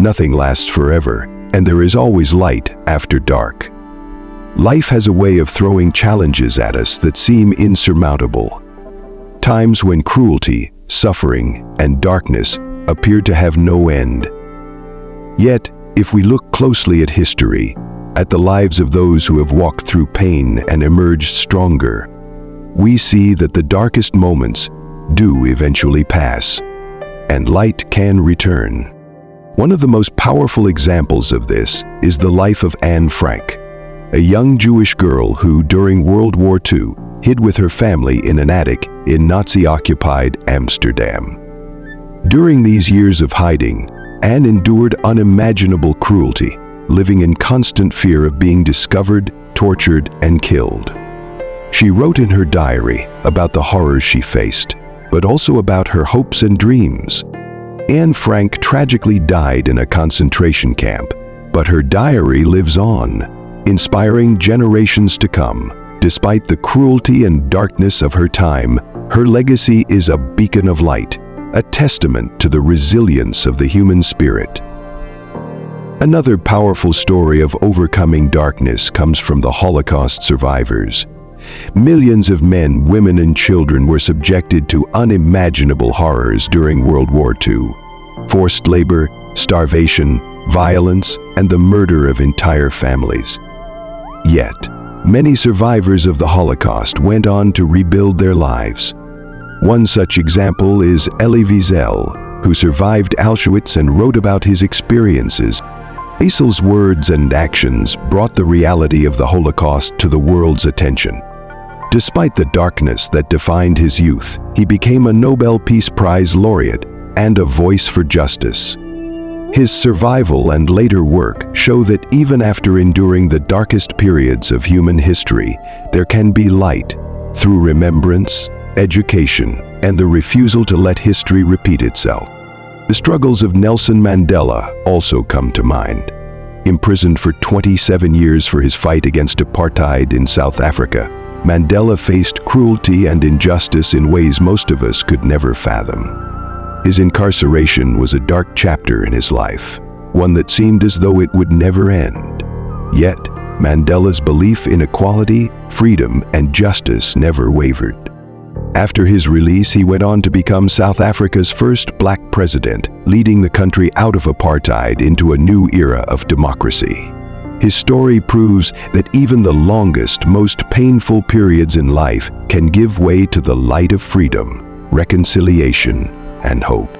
Nothing lasts forever, and there is always light after dark. Life has a way of throwing challenges at us that seem insurmountable. Times when cruelty, suffering, and darkness appear to have no end. Yet, if we look closely at history, at the lives of those who have walked through pain and emerged stronger, we see that the darkest moments do eventually pass, and light can return. One of the most powerful examples of this is the life of Anne Frank, a young Jewish girl who, during World War II, hid with her family in an attic in Nazi-occupied Amsterdam. During these years of hiding, Anne endured unimaginable cruelty, living in constant fear of being discovered, tortured, and killed. She wrote in her diary about the horrors she faced, but also about her hopes and dreams. Anne Frank tragically died in a concentration camp, but her diary lives on, inspiring generations to come. Despite the cruelty and darkness of her time, her legacy is a beacon of light, a testament to the resilience of the human spirit. Another powerful story of overcoming darkness comes from the Holocaust survivors. Millions of men, women, and children were subjected to unimaginable horrors during World War II. Forced labor, starvation, violence, and the murder of entire families. Yet, many survivors of the Holocaust went on to rebuild their lives. One such example is Elie Wiesel, who survived Auschwitz and wrote about his experiences. Wiesel's words and actions brought the reality of the Holocaust to the world's attention. Despite the darkness that defined his youth, he became a Nobel Peace Prize laureate and a voice for justice. His survival and later work show that even after enduring the darkest periods of human history, there can be light through remembrance, education, and the refusal to let history repeat itself. The struggles of Nelson Mandela also come to mind. Imprisoned for 27 years for his fight against apartheid in South Africa, Mandela faced cruelty and injustice in ways most of us could never fathom. His incarceration was a dark chapter in his life, one that seemed as though it would never end. Yet, Mandela's belief in equality, freedom, and justice never wavered. After his release, he went on to become South Africa's first black president, leading the country out of apartheid into a new era of democracy. His story proves that even the longest, most painful periods in life can give way to the light of freedom, reconciliation, and hope.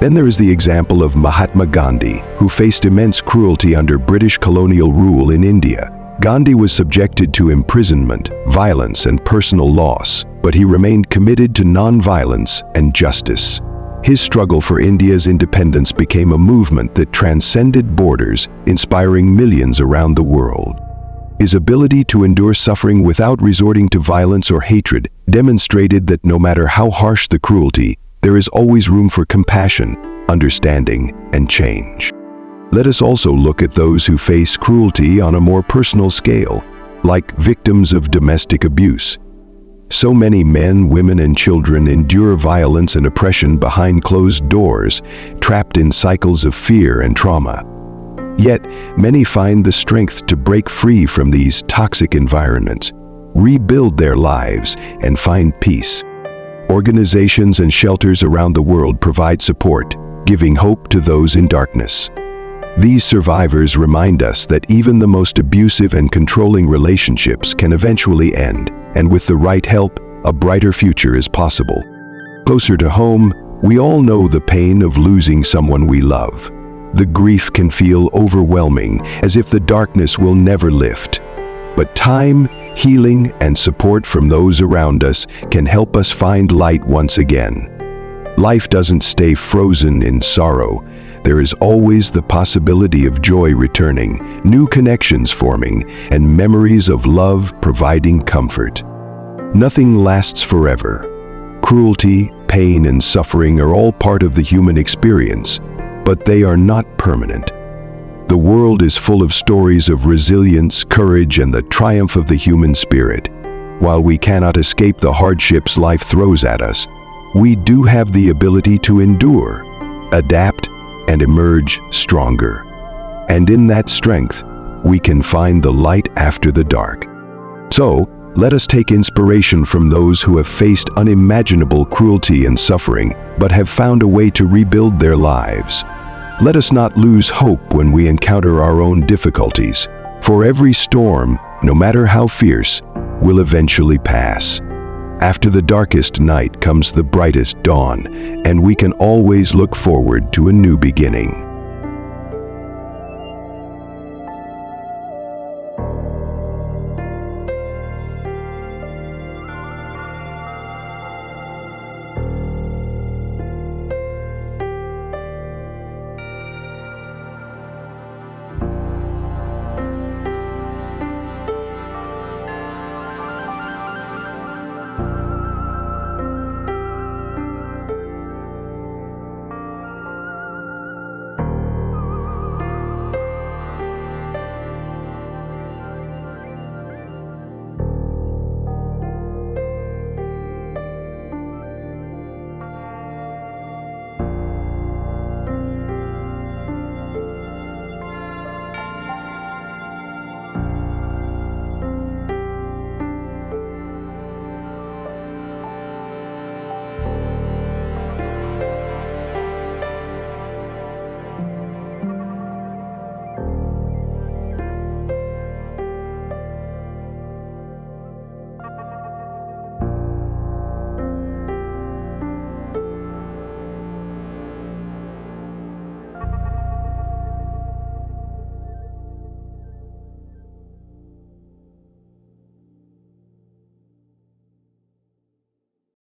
Then there is the example of Mahatma Gandhi, who faced immense cruelty under British colonial rule in India. Gandhi was subjected to imprisonment, violence, and personal loss, but he remained committed to non-violence and justice. His struggle for India's independence became a movement that transcended borders, inspiring millions around the world. His ability to endure suffering without resorting to violence or hatred demonstrated that no matter how harsh the cruelty, there is always room for compassion, understanding, and change. Let us also look at those who face cruelty on a more personal scale, like victims of domestic abuse. So many men, women, and children endure violence and oppression behind closed doors, trapped in cycles of fear and trauma. Yet, many find the strength to break free from these toxic environments, rebuild their lives, and find peace. Organizations and shelters around the world provide support, giving hope to those in darkness. These survivors remind us that even the most abusive and controlling relationships can eventually end, and with the right help, a brighter future is possible. Closer to home, we all know the pain of losing someone we love. The grief can feel overwhelming, as if the darkness will never lift. But time, healing, and support from those around us can help us find light once again. Life doesn't stay frozen in sorrow. There is always the possibility of joy returning, new connections forming, and memories of love providing comfort. Nothing lasts forever. Cruelty, pain, and suffering are all part of the human experience, but they are not permanent. The world is full of stories of resilience, courage, and the triumph of the human spirit. While we cannot escape the hardships life throws at us, we do have the ability to endure, adapt, and emerge stronger. And in that strength, we can find the light after the dark. So, let us take inspiration from those who have faced unimaginable cruelty and suffering, but have found a way to rebuild their lives. Let us not lose hope when we encounter our own difficulties, for every storm, no matter how fierce, will eventually pass. After the darkest night comes the brightest dawn, and we can always look forward to a new beginning.